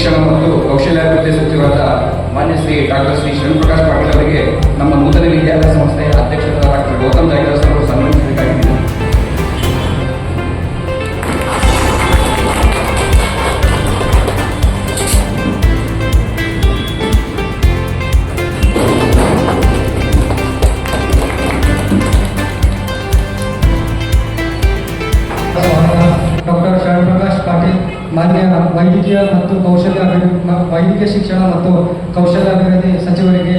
ಶಿಕ್ಷಣ ಮತ್ತು ಕೌಶಲ್ಯಾಭಿವೃದ್ಧಿ ಸಚಿವರಾದ ಮಾನ್ಯ ಶ್ರೀ ಡಾಕ್ಟರ್ ಶ್ರೀ ಶಿವಪ್ರಕಾಶ್ ಪಾಟೀಲ್ ಅವರಿಗೆ ನಮ್ಮ ನೂತನ ವಿದ್ಯಾಭ್ಯಾಸ ಸಂಸ್ಥೆಯ ಅಧ್ಯಕ್ಷರಾದ ಡಾಕ್ಟರ್ ಗೌತಮ್ ಜಾಗೀದಾರ್ ಅವರು ಸನ್ಮಾನಿಸಬೇಕಾಗಿದೆ. ಡಾಕ್ಟರ್ ಶಿವಪ್ರಕಾಶ್ ಪಾಟೀಲ್ ಮಾನ್ಯ ವೈದ್ಯಕೀಯ ಮತ್ತು ವೈದ್ಯಕೀಯ ಶಿಕ್ಷಣ ಮತ್ತು ಕೌಶಲ್ಯಾಭಿವೃದ್ಧಿ ಸಚಿವರಿಗೆ,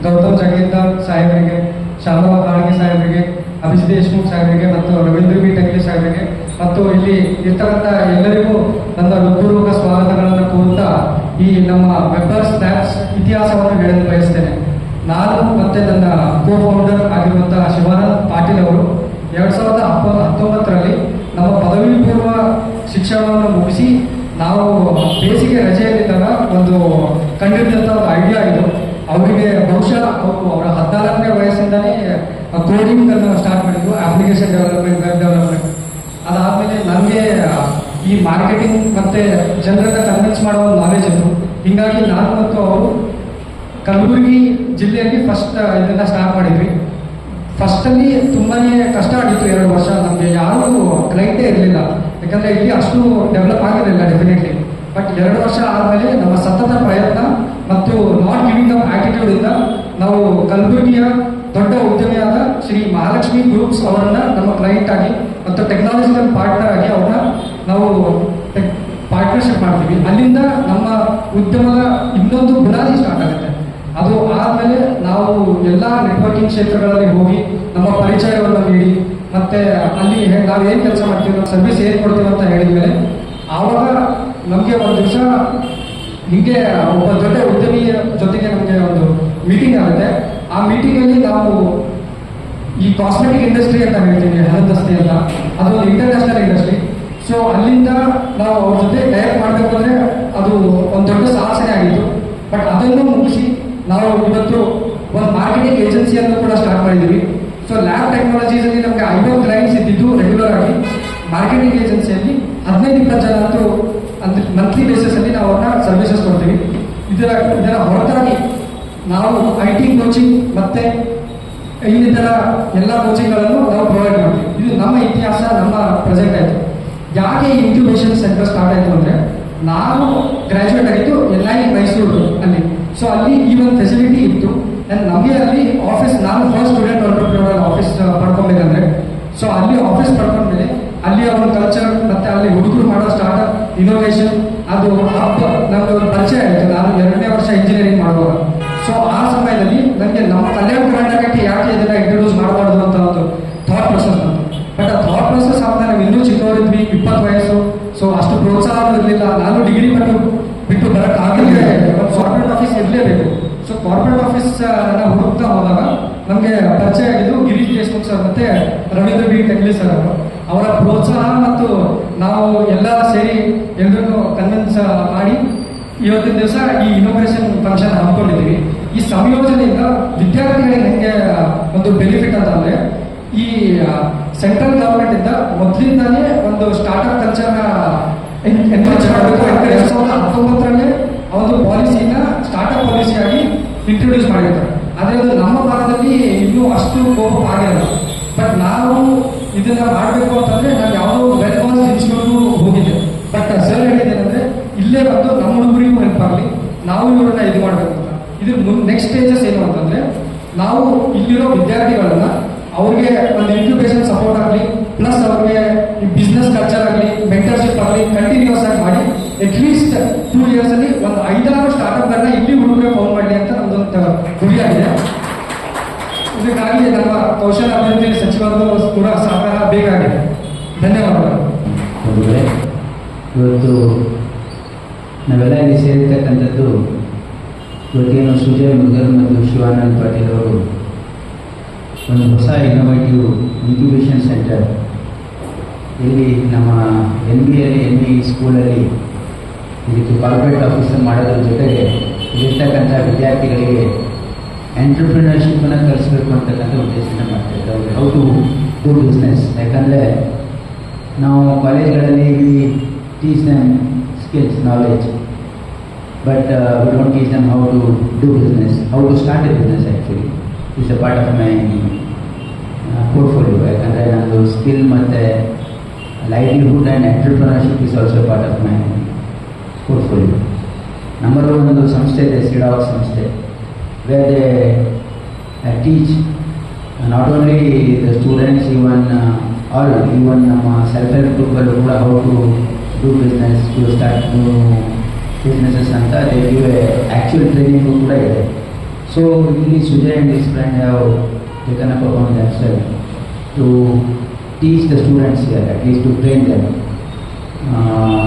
ಗೌತಮ್ ಜಾಗೀದಾರ್ ಸಾಹೇಬರಿಗೆ, ಶಾಮರಾವ್ ಕಾಳಗಿ ಸಾಹೇಬರಿಗೆ, ಅಭಿಜಿತ್ ದೇಶಮುಖ್ ಸಾಹೇಬರಿಗೆ ಮತ್ತು ರವೀಂದ್ರ ಬಿ ಟಂಗ್ಲಿ ಸಾಹೇಬರಿಗೆ ಮತ್ತು ಇಲ್ಲಿ ಇರ್ತಕ್ಕಂಥ ಎಲ್ಲರಿಗೂ ನನ್ನ ಹೃತ್ಪೂರ್ವಕ ಸ್ವಾಗತಗಳನ್ನು ಕೋರುತ್ತಾ ಈ ನಮ್ಮ ವೆಬ್ಬರ್ ಸ್ನ್ಯಾಪ್ಸ್ ಇತಿಹಾಸವನ್ನು ಹೇಳಲು ಬಯಸ್ತೇನೆ. ನಾನು ಮತ್ತು ನನ್ನ ಕೋ ಫೌಂಡರ್ ಆಗಿರುವಂತಹ ಶಿವಾನಂದ್ ಪಾಟೀಲ್ ಅವರು 2019ರಲ್ಲಿ ನಮ್ಮ ಪದವಿ ಪೂರ್ವ ಶಿಕ್ಷಣವನ್ನು ಮುಗಿಸಿ ನಾವು ಬೇಸಿಗೆ ರಜೆಯಲ್ಲಿದ್ದಾಗ ಒಂದು ಕಂಡಿದ್ದಂಥ ಒಂದು ಐಡಿಯಾ ಇದು. ಅವರಿಗೆ ಬಹುಶಃ ಅವರ 14ನೇ ವಯಸ್ಸಿಂದಲೇ ಕೋಡಿಂಗ್ ಅನ್ನು ಸ್ಟಾರ್ಟ್ ಮಾಡಿದ್ರು, ಅಪ್ಲಿಕೇಶನ್ ಡೆವಲಪ್ಮೆಂಟ್, ವೆಬ್ ಡೆವಲಪ್ಮೆಂಟ್. ಅದಾದಮೇಲೆ ನನಗೆ ಈ ಮಾರ್ಕೆಟಿಂಗ್ ಮತ್ತು ಜನರನ್ನ ಕನ್ವಿನ್ಸ್ ಮಾಡೋ ಒಂದು ನಾಲೆಜ್ ಇತ್ತು. ಹೀಗಾಗಿ ನಾನು ಮತ್ತು ಅವರು ಕಲಬುರಗಿ ಜಿಲ್ಲೆಯಲ್ಲಿ ಫಸ್ಟ್ ಇದನ್ನು ಸ್ಟಾರ್ಟ್ ಮಾಡಿದ್ವಿ. ಫಸ್ಟಲ್ಲಿ ತುಂಬಾ ಕಷ್ಟ ಆಗಿತ್ತು. 2 ವರ್ಷ ನಮಗೆ ಯಾರೂ ಕ್ಲೈಂಟೇ ಇರಲಿಲ್ಲ, ಯಾಕಂದರೆ ಇಲ್ಲಿ ಅಷ್ಟು ಡೆವಲಪ್ ಆಗಿರಲಿಲ್ಲ ಡೆಫಿನೆಟ್ಲಿ. ಬಟ್ 2 ವರ್ಷ ಆದಮೇಲೆ ನಮ್ಮ ಸತತ ಪ್ರಯತ್ನ ಮತ್ತು ನಾಟ್ ಗಿವಿಂಗ್ ಅಪ್ ಆಟಿಟ್ಯೂಡಿಂದ ನಾವು ಕಲಬುರಗಿಯ ದೊಡ್ಡ ಉದ್ಯಮಿಯಾದ ಶ್ರೀ ಮಹಾಲಕ್ಷ್ಮಿ ಗ್ರೂಪ್ಸ್ ಅವರನ್ನ ನಮ್ಮ ಕ್ಲೈಂಟ್ ಆಗಿ ಮತ್ತು ಟೆಕ್ನಾಲಜಿಕಲ್ ಪಾರ್ಟ್ನರ್ ಆಗಿ ಅವ್ರನ್ನ ನಾವು ಪಾರ್ಟ್ನರ್ಶಿಪ್ ಮಾಡ್ತೀವಿ. ಅಲ್ಲಿಂದ ನಮ್ಮ ಉದ್ಯಮದ ಇನ್ನೊಂದು ಬುನಾದಿ ಸ್ಟಾರ್ಟ್ ಆಗುತ್ತೆ. ಅದು ಆದಮೇಲೆ ನಾವು ಎಲ್ಲ ನೆಟ್ವರ್ಕಿಂಗ್ ಕ್ಷೇತ್ರಗಳಲ್ಲಿ ಹೋಗಿ ನಮ್ಮ ಪರಿಚಯವನ್ನು ನೀಡಿ ಮತ್ತೆ ಅಲ್ಲಿ ನಾವು ಏನು ಕೆಲಸ ಮಾಡ್ತೀವಿ, ನಾವು ಸರ್ವಿಸ್ ಏನು ಕೊಡ್ತೀವಿ ಅಂತ ಹೇಳಿದ್ಮೇಲೆ ಆವಾಗ ನಮಗೆ ಒಂದು ದಿವಸ ಹೀಗೆ ಒಬ್ಬ ದೊಡ್ಡ ಉದ್ಯಮಿಯ ಜೊತೆಗೆ ನಮಗೆ ಒಂದು ಮೀಟಿಂಗ್ ಆಗುತ್ತೆ. ಆ ಮೀಟಿಂಗಲ್ಲಿ ನಾವು ಈ ಕಾಸ್ಮೆಟಿಕ್ ಇಂಡಸ್ಟ್ರಿ ಅಂತ ಹೇಳ್ತೀವಿ, ಹಲದಸ್ತಿ ಅಂತ, ಅದೊಂದು ಇಂಟರ್ನ್ಯಾಷನಲ್ ಇಂಡಸ್ಟ್ರಿ. ಸೊ ಅಲ್ಲಿಂದ ನಾವು ಅವ್ರ ಜೊತೆ ಡೈರೆಕ್ಟ್ ಮಾಡಬೇಕು ಅಂದರೆ ಅದು ಒಂದು ದೊಡ್ಡ ಸಾಹಸನೆ ಆಗಿತ್ತು. ಬಟ್ ಅದನ್ನು ಮುಗಿಸಿ ನಾವು ಇವತ್ತು ಒಂದು ಮಾರ್ಕೆಟಿಂಗ್ ಏಜೆನ್ಸಿಯನ್ನು ಕೂಡ ಸ್ಟಾರ್ಟ್ ಮಾಡಿದ್ದೀವಿ. ಸೊ ಲ್ಯಾಬ್ ಟೆಕ್ನಾಲಜೀಸಲ್ಲಿ ನಮಗೆ 5 ಕ್ಲೈಂಟ್ಸ್ ಇದ್ದಿದ್ದು ರೆಗ್ಯುಲರ್ ಆಗಿ. ಮಾರ್ಕೆಟಿಂಗ್ ಏಜೆನ್ಸಿಯಲ್ಲಿ 15-20 ಜನ ಅಂತೂ ಮಂತ್ಲಿ ಬೇಸಿಸಲ್ಲಿ ನಾವು ಅವ್ರನ್ನ ಸರ್ವಿಸಸ್ ಕೊಡ್ತೀವಿ. ಇದರ ಹೊರತಾಗಿ ನಾವು IT ಕೋಚಿಂಗ್ ಮತ್ತು ಇನ್ನಿತರ ಎಲ್ಲ ಕೋಚಿಂಗ್ಗಳನ್ನು ನಾವು ಪ್ರೊವೈಡ್ ಮಾಡ್ತೀವಿ. ಇದು ನಮ್ಮ ಇತಿಹಾಸ, ನಮ್ಮ ಪ್ರೆಸೆಂಟ್ ಆಯಿತು. ಯಾಕೆ ಇನ್ಕ್ಯುಬೇಷನ್ ಸೆಂಟರ್ ಸ್ಟಾರ್ಟ್ ಆಯಿತು ಅಂದರೆ, ನಾನು ಗ್ರ್ಯಾಜುಯೇಟ್ ಆಗಿದ್ದು NI ಮೈಸೂರು ಅಲ್ಲಿ. ಸೊ ಅಲ್ಲಿ ಈ ಒಂದು ಫೆಸಿಲಿಟಿ ಇತ್ತು. ಆ್ಯಂಡ್ ನಮಗೆ ಅಲ್ಲಿ ಆಫೀಸ್, ನಾನು ಫಸ್ಟ್ ಸ್ಟೂಡೆಂಟ್ ಆಂಟ್ರಪ್ರಿನರ್ ಆಫೀಸ್ ಪಡ್ಕೊಬೇಕಂದ್ರೆ, ಸೊ ಅಲ್ಲಿ ಆಫೀಸ್ ಪಡ್ಕೊಂಡ್ಮೇಲೆ ಅಲ್ಲಿ ಅವ್ರ ಕಲ್ಚರ್ ಮತ್ತು ಅಲ್ಲಿ ಹುಡುಗರು ಮಾಡೋ ಸ್ಟಾರ್ಟ್ಅಪ್ ಇನೋವೇಷನ್ ಅದು ನಮಗೆ ಒಂದು ಪರಿಚಯ ಆಯಿತು. ನಾನು 2ನೇ ವರ್ಷ ಇಂಜಿನಿಯರಿಂಗ್ ಮಾಡುವಾಗ. ಸೊ ಆ ಸಮಯದಲ್ಲಿ ನನಗೆ ನಮ್ಮ ಕಲ್ಯಾಣ ಕರ್ನಾಟಕಕ್ಕೆ ಯಾಕೆ ಇದನ್ನು ಇಂಟ್ರೊಡ್ಯೂಸ್ ಮಾಡಬಾರ್ದು ಅಂತ ಒಂದು ಥಾಟ್ ಪ್ರೊಸೆಸ್ ಬಂತು. ಬಟ್ ಆ ಥಾಟ್ ಪ್ರೊಸೆಸ್ ಆದಾಗ ನಾವು ಇನ್ನೂ ಚಿಕ್ಕವರಿದ್ವಿ, 20 ವಯಸ್ಸು. ಸೊ ಅಷ್ಟು ಪ್ರೋತ್ಸಾಹ ಇರಲಿಲ್ಲ. ನಾನು ಡಿಗ್ರಿ ಬಿಟ್ಟು ಬರೋಕ್ಕಾಗಲಿಲ್ಲ. ಕಾರ್ಪೊರೇಟ್ ಆಫೀಸ್ ಇರಲೇಬೇಕು. ಸೊ ಕಾರ್ಪೊರೇಟ್ ಆಫೀಸನ್ನು ಹುಡುಕ್ತಾ ಹೋದಾಗ ನಮಗೆ ಪರಿಚಯ ಆಗಿದ್ದು ಗಿರೀಶ್ ದೇಶಮುಖ್ ಸರ್ ಮತ್ತು ರವೀಂದ್ರ ಬಿ ಟಂಗ್ಲಿ ಸರ್ ಅವರು. ಅವರ ಪ್ರೋತ್ಸಾಹ ಮತ್ತು ನಾವು ಎಲ್ಲ ಸೇರಿ ಎಲ್ಲರನ್ನು ಕನ್ವಿನ್ಸ್ ಮಾಡಿ ಇವತ್ತಿನ ದಿವಸ ಈ ಇನೋಗ್ರೇಷನ್ ಫಂಕ್ಷನ್ ಹಮ್ಮಿಕೊಂಡಿದ್ದೀವಿ. ಈ ಸಂಯೋಜನೆಯಿಂದ ವಿದ್ಯಾರ್ಥಿಗಳಿಗೆ ಹೆಂಗೆ ಒಂದು ಬೆನಿಫಿಟ್ ಅಂತಂದರೆ, ಈ ಸೆಂಟ್ರಲ್ ಗವರ್ಮೆಂಟಿಂದ ಮೊದಲಿಂದಾನೇ ಒಂದು ಸ್ಟಾರ್ಟ್ಅಪ್ ಕಲ್ಚರ್ನ ಎನ್ಕರೇಜ್ ಮಾಡಬೇಕು. 2019ರಲ್ಲಿ ಒಂದು ಪಾಲಿಸಿನ ಸ್ಟಾರ್ಟ್ಅಪ್ ಪಾಲಿಸಿಯಾಗಿ ಇಂಟ್ರೊಡ್ಯೂಸ್ ಮಾಡಿರ್ತಾರೆ. ಆದರೆ ಅದು ನಮ್ಮ ಭಾಗದಲ್ಲಿ ಇನ್ನೂ ಅಷ್ಟು ಕೋಪ ಆಗಿರಲ್ಲ. ಬಟ್ ನಾವು ಇದನ್ನು ಮಾಡಬೇಕು ಅಂತಂದರೆ ನಾನು ಯಾವುದೋ ವೆಲ್ ಕಾಸ್ಟ್ ಇನ್ಸ್ಟಿಟ್ಯೂಟ್ಗೂ ಹೋಗಿದ್ದೆ. ಬಟ್ ಸರ್ ಹೇಳಿದ್ದೇನೆಂದರೆ, ಇಲ್ಲೇ ಬಂದು ನಮ್ಮ ಹುಡುಗರಿಗೂ ಹೆಲ್ಪ್ ಆಗಲಿ, ನಾವು ಇವರನ್ನ ಇದು ಮಾಡಬೇಕು ಅಂತ. ಇದು ನೆಕ್ಸ್ಟ್ ಸ್ಟೇಜಸ್ ಏನು ಅಂತಂದರೆ, ನಾವು ಇಲ್ಲಿರೋ ವಿದ್ಯಾರ್ಥಿಗಳನ್ನು ಅವ್ರಿಗೆ ಒಂದು ಇನ್ಕ್ಯುಬೇಷನ್ ಸಪೋರ್ಟ್ ಆಗಲಿ, ಪ್ಲಸ್ ಅವ್ರಿಗೆ ಈ ಬಿಸ್ನೆಸ್ ಕಲ್ಚರ್ ಆಗಲಿ, ಮೆಂಟರ್ಶಿಪ್ ಆಗಲಿ ಕಂಟಿನ್ಯೂಸ್ ಆಗಿ ಮಾಡಿ ಅಟ್ಲೀಸ್ಟ್ 2 ಇಯರ್ಸಲ್ಲಿ ಒಂದು 5-6 ಸ್ಟಾರ್ಟ್ಅಪ್ಗಳನ್ನ ಇಲ್ಲಿ ಹುಡುಗರೆ ಫೌಂಡ್ ಮಾಡಲಿ ಅಂತ ನಮ್ಮದೊಂದು ಗುರಿಯಾಗಿದೆ. ಇದಕ್ಕಾಗಿ ನಮ್ಮ ಕೌಶಲ್ಯಾಭಿವೃದ್ಧಿ ಸಚಿವರದ್ದು ಕೂಡ ಸಹಕಾರ ಬೇಕಾಗಿದೆ. ಧನ್ಯವಾದಗಳು. ಇವತ್ತು ನಾವೆಲ್ಲ ಇಲ್ಲಿ ಸೇರಿರ್ತಕ್ಕಂಥದ್ದು, ಇವತ್ತೇನು ಸುಜಯ್ ಮುದ್ಗಲ್ ಮತ್ತು ಶಿವಾನಂದ್ ಪಾಟೀಲ್ ಅವರು ಒಂದು ಹೊಸ ಇನ್ನೋವೇಟಿವ್ ಇನ್ಕ್ಯುಬೇಷನ್ ಸೆಂಟರ್ ಇಲ್ಲಿ ನಮ್ಮ ME ಸ್ಕೂಲಲ್ಲಿ ಇದಕ್ಕೆ ಕಾರ್ಪೊರೇಟ್ ಆಫೀಸರ್ ಮಾಡೋದ್ರ ಜೊತೆಗೆ ಇಲ್ಲಿರ್ತಕ್ಕಂಥ ವಿದ್ಯಾರ್ಥಿಗಳಿಗೆ ಎಂಟರ್ಪ್ರಿನರ್ಶಿಪ್ಪನ್ನು ಕಲಿಸ್ಬೇಕು ಅಂತಕ್ಕಂಥ ಉದ್ದೇಶನ ಮಾಡ್ತಾಯಿದ್ದಾರೆ. How to do business. ಯಾಕಂದರೆ ನಾವು ಕಾಲೇಜ್ಗಳಲ್ಲಿ teach them skills, knowledge. but we don't teach them how to do business, how to start a business actually. It's a part of my portfolio. ಯಾಕಂದರೆ ನಂದು ಸ್ಕಿಲ್ ಮತ್ತು livelihood and entrepreneurship is also part of my portfolio. Number ಒಂದು ಸಂಸ್ಥೆ ಇದೆ, ಸಿಡಾಕ್ ಸಂಸ್ಥೆ, where they teach not only the students, even ನಮ್ಮ self help ಗ್ರೂಪಲ್ಲೂ ಕೂಡ how to do business, to start new businesses ಅಂತ ದೇ ಗಿವ್ ಆ್ಯಕ್ಚುಯಲ್ ಟ್ರೈನಿಂಗು ಕೂಡ ಇದೆ. ಸೊ ಇಲ್ಲಿ Sujay and his friend have taken up upon themselves to teach the students here, at least to train them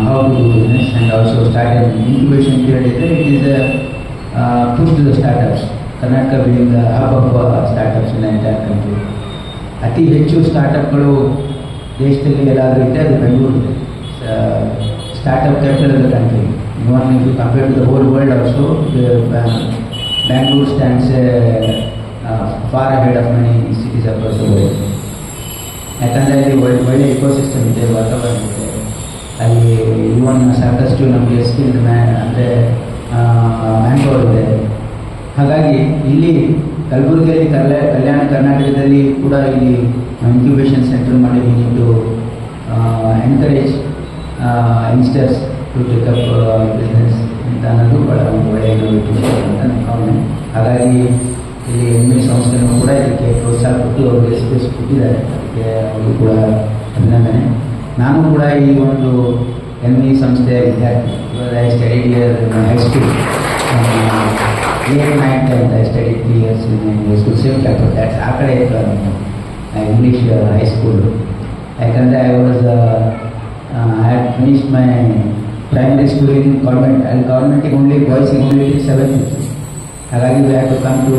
how to do business, and also start an incubation period. It is a push to the startups. Karnataka being the hub of startups in the entire country. ಅತಿ ಹೆಚ್ಚು ಸ್ಟಾರ್ಟಪ್ಗಳು ದೇಶದಲ್ಲಿ ಎಲ್ಲಾದರೂ ಇದ್ದರೆ ಅದು ಬೆಂಗಳೂರು ಇದೆ. Startup capital of the country. Even if you compare to the whole world also, Bangalore stands far ahead of many cities across the world. ಯಾಕಂದರೆ ಅಲ್ಲಿ ಒಳ್ಳೆ ಇಕೋಸಿಸ್ಟಮ್ ಇದೆ, ವಾತಾವರಣ ಇದೆ. ಅಲ್ಲಿ ಇವನ್ ಸಾಕಷ್ಟು ನಮಗೆ ಸ್ಕಿಲ್ ಅಂದರೆ ಮ್ಯಾನ್ಪವರ್ ಇದೆ. ಹಾಗಾಗಿ ಇಲ್ಲಿ ಕಲಬುರಗಿಯಲ್ಲಿ ಕಲ್ಯಾಣ ಕರ್ನಾಟಕದಲ್ಲಿ ಕೂಡ ಇಲ್ಲಿ ಇನ್ಕ್ಯುಬೇಷನ್ ಸೆಂಟರ್ ಮಾಡಿದ್ದೀನಿ to encourage youngsters to take up business ಅಂತ ಅನ್ನೋದು ಭಾಳ ಒಂದು ಒಳ್ಳೆಯ ಇನೋವೇಟಿವ್ ಅಂತ ನನ್ನ ಭಾವನೆ. ಹಾಗಾಗಿ ಇಲ್ಲಿ ME ಸಂಸ್ಥೆನೂ ಕೂಡ ಇದಕ್ಕೆ ಪ್ರೋತ್ಸಾಹ ಕೊಟ್ಟು ಅವರಿಗೆ ಸ್ಪೇಸ್ ಕೊಟ್ಟಿದ್ದಾರೆ. ಅದಕ್ಕೆ ಅವರು ಕೂಡ ಅಭಿನಂದನೆ. ನಾನು ಕೂಡ ಈ ಒಂದು ME ಸಂಸ್ಥೆಯ ವಿದ್ಯಾರ್ಥಿ. I studied year high school, 8th, 9th, 10th I studied 3 years in high school, same Capper. That's ಆ ಕಡೆ ಇಂಗ್ಲೀಷ್ ಹೈಸ್ಕೂಲು. ಯಾಕಂದರೆ I had finished my primary school in government, and ಗೌರ್ಮೆಂಟಿಗೆ ಓನ್ಲಿ ಬಾಯ್ಸಿಗೆ ಓನ್ಲಿ 7th. ಹಾಗಾಗಿ have to come to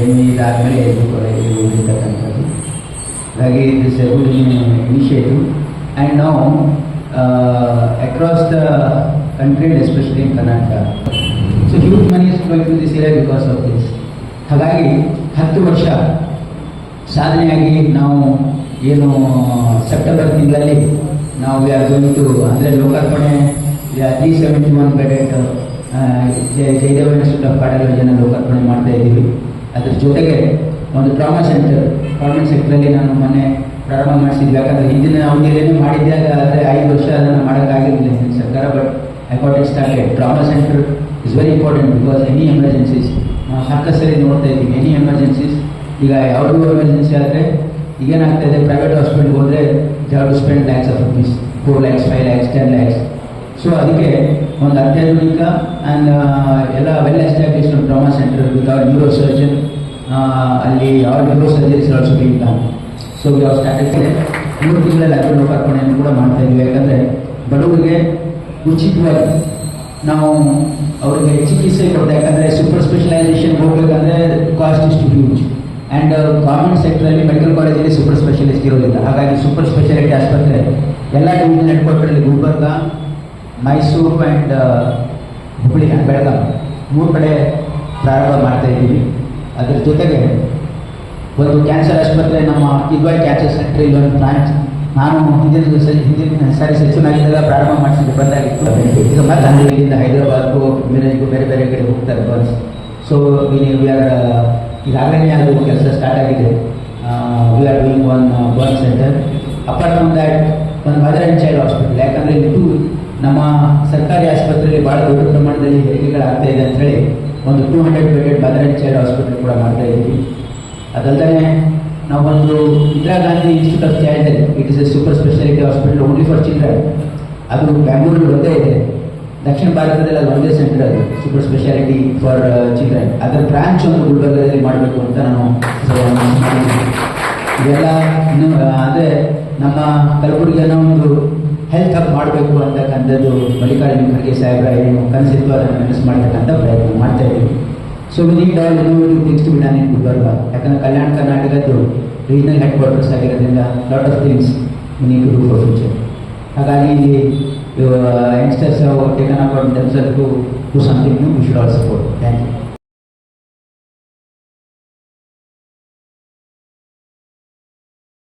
ME ಇದಾದಮೇಲೆ college ಓದಿರ್ತಕ್ಕಂಥದ್ದು. ಹಾಗಾಗಿ this a good initiative. And ನಾವು across the country and especially in Karnataka, so huge money is going to this area because of this. ಹಾಗಾಗಿ 10 ವರ್ಷ ಸಾಧನೆಯಾಗಿ ನಾವು ಏನು ಸೆಪ್ಟೆಂಬರ್ ತಿಂಗಳಲ್ಲಿ ನಾವು ವಿ ಆರ್ ಗೋಯಿಂಗ್ ಟು, ಅಂದರೆ ಲೋಕಾರ್ಪಣೆ 371 ಬೆಡೆಡ್ ಜಯದೇವ ಇನ್ಸ್ಟಿಟ್ಯೂಟ್ ಆಫ್ ಕಾರ್ಡಿಯಾಲಜಿಯನ್ನು ಲೋಕಾರ್ಪಣೆ ಮಾಡ್ತಾ ಇದ್ದೀವಿ. ಅದ್ರ ಜೊತೆಗೆ ಒಂದು ಟ್ರಾಮಾ ಸೆಂಟರ್ ಗೌರ್ಮೆಂಟ್ ಸೆಕ್ಟರಲ್ಲಿ ನಾನು ಮೊನ್ನೆ ಪ್ರಾರಂಭ ಮಾಡಿಸಿದ್ವಿ. ಯಾಕಂದರೆ ಹಿಂದಿನ ಅವಧಿಯಲ್ಲೇನೂ ಮಾಡಿದ್ದಾಗ, ಆದರೆ 5 ವರ್ಷ ಅದನ್ನು ಮಾಡೋಕ್ಕಾಗಿರಲಿಲ್ಲ ಹಿಂದಿನ ಸರ್ಕಾರ. But I got it started. Trauma centre is very important because any emergencies ನಾವು ಸಾಕಷ್ಟು ಸರಿ ನೋಡ್ತಾ ಇದ್ದೀವಿ. ಎನಿ ಎಮರ್ಜೆನ್ಸೀಸ್, ಈಗ ಯಾವುದೂ ಎಮರ್ಜೆನ್ಸಿ ಆದರೆ ಈಗೇನಾಗ್ತಾ ಇದೆ, ಪ್ರೈವೇಟ್ ಹಾಸ್ಪಿಟಲ್ಗೆ ಹೋದರೆ ಜಾವ್ to spend lakhs of rupees, 4 lakhs, 5 lakhs, 10 lakhs. ಸೊ ಅದಕ್ಕೆ ಒಂದು ಅತ್ಯಾಧುನಿಕ ಆ್ಯಂಡ್ ಎಲ್ಲ well established trauma centre with our neuro surgeon, ಅಲ್ಲಿ our neuro surgeries also being done. So we have started 3 ತಿಂಗಳಲ್ಲಿ ಅದರ ಲೋಕಾರ್ಪಣೆಯನ್ನು ಕೂಡ ಮಾಡ್ತಾ ಇದ್ವಿ. ಯಾಕಂದರೆ ಬಡವರಿಗೆ ಉಚಿತವಾಗಿ ನಾವು ಅವರಿಗೆ ಚಿಕಿತ್ಸೆ ಕೊಡ್ತಾ, ಯಾಕಂದರೆ ಸೂಪರ್ ಸ್ಪೆಷಲೈಸೇಷನ್ ಹೋಗಬೇಕಂದ್ರೆ cost is too huge. And government ಸೆಕ್ಟರಲ್ಲಿ ಮೆಡಿಕಲ್ ಕಾಲೇಜಲ್ಲಿ ಸೂಪರ್ ಸ್ಪೆಷಲಿಸ್ಟ್ ಇರೋದಿಲ್ಲ. ಹಾಗಾಗಿ ಸೂಪರ್ ಸ್ಪೆಷಾಲಿಟಿ ಆಸ್ಪತ್ರೆ ಎಲ್ಲ ಡಿವಿಷನ್ ಹೆಡ್ ಕ್ವಾರ್ಟರಲ್ಲಿ ಗುಲ್ಬರ್ಗ, ಮೈಸೂರು ಆ್ಯಂಡ್ ಹುಬ್ಬಳ್ಳಿ ಆ್ಯಂಡ್ ಬೆಳಗಾವಿ 3 ಕಡೆ ಪ್ರಾರಂಭ ಮಾಡ್ತಾ ಇದ್ದೀವಿ. ಅದರ ಜೊತೆಗೆ ಒಂದು ಕ್ಯಾನ್ಸರ್ ಆಸ್ಪತ್ರೆ, ನಮ್ಮ ಕಿದ್ವಾಯ್ ಕ್ಯಾನ್ಸರ್ ಸೆಂಟರ್ ಇಲ್ಲಿ ಒಂದು ಬ್ರಾಂಚ್ ನಾನು ಹಿಂದಿನ ಸಾರಿ ಸಚಿವನಾಗಿದ್ದಾಗ ಪ್ರಾರಂಭ ಮಾಡಿಸಿದ್ದು ಬಂದಾಗಿತ್ತು. ಈಗ ಮತ್ತೆ ಅಂದರೆ ಇಲ್ಲಿಂದ ಹೈದರಾಬಾದ್ಗೂ ಮಿರಜ್ಗೂ ಬೇರೆ ಬೇರೆ ಕಡೆ ಹೋಗ್ತಾರೆ ಬರ್ನ್ಸ್. ಸೊ ವಿ ಆರ್ ಈಗಾಗಲೇ ಅದು ಕೆಲಸ ಸ್ಟಾರ್ಟ್ ಆಗಿದೆ. We are doing one burn centre. Apart from that ಒಂದು ಮದರ್ ಆ್ಯಂಡ್ ಚೈಲ್ಡ್ ಹಾಸ್ಪಿಟಲ್. ಯಾಕಂದರೆ ಇಲ್ಲಿ ನಮ್ಮ ಸರ್ಕಾರಿ ಆಸ್ಪತ್ರೆಯಲ್ಲಿ ಭಾಳ ದೊಡ್ಡ ಪ್ರಮಾಣದಲ್ಲಿ ಹೆರಿಗೆಗಳಾಗ್ತಾ ಇದೆ ಅಂಥೇಳಿ ಒಂದು 200 bedded mother and child hospital ಕೂಡ ಮಾಡ್ತಾ ಇದ್ದೀವಿ. ಅದಲ್ಲದೆ ನಾವೊಂದು Indira Gandhi institute of child health, it is A super speciality hospital only for children. ಅದು ಬ್ಯಾಂಗ್ಳೂರಲ್ಲಿ ಒಂದೇ ಇದೆ. ದಕ್ಷಿಣ ಭಾರತದಲ್ಲಿ ಅದು ಒಂದೇ ಸೆಂಟರ್, ಅದು ಸೂಪರ್ ಸ್ಪೆಷಾಲಿಟಿ ಫಾರ್ ಚಿಲ್ಡ್ರನ್. ಅದರ ಬ್ರಾಂಚ್ ಒಂದು ಗುಲ್ಬರ್ಗದಲ್ಲಿ ಮಾಡಬೇಕು ಅಂತ ನಾನು ಇದೆಲ್ಲ ಇನ್ನು ಅಂದರೆ ನಮ್ಮ ಕಲಬುರಗಿಯನ್ನು ಒಂದು ಹೆಲ್ತ್ ಹಬ್ ಮಾಡಬೇಕು ಅಂತಕ್ಕಂಥದ್ದು ಮಲ್ಲಿಕಾರ್ಜುನ ಖರ್ಗೆ ಸಾಹೇಬ್ರ ಏನು ಕನಸಿತ್ತು ಅದನ್ನು ನನಸು ಮಾಡ್ತಕ್ಕಂಥ ಪ್ರಯತ್ನ ಮಾಡ್ತಾ ಇದ್ದೀವಿ. So we need all innovative things to be done in Gulbarga. ಯಾಕಂದರೆ ಕಲ್ಯಾಣ ಕರ್ನಾಟಕದ್ದು ರೀಜನಲ್ ಹೆಡ್ ಕ್ವಾರ್ಟರ್ಸ್ ಆಗಿರೋದ್ರಿಂದ lot of things we need to do for future. ಹಾಗಾಗಿ ಇಲ್ಲಿ youngsters taken up on themselves to do something new. We should all support. Thank you.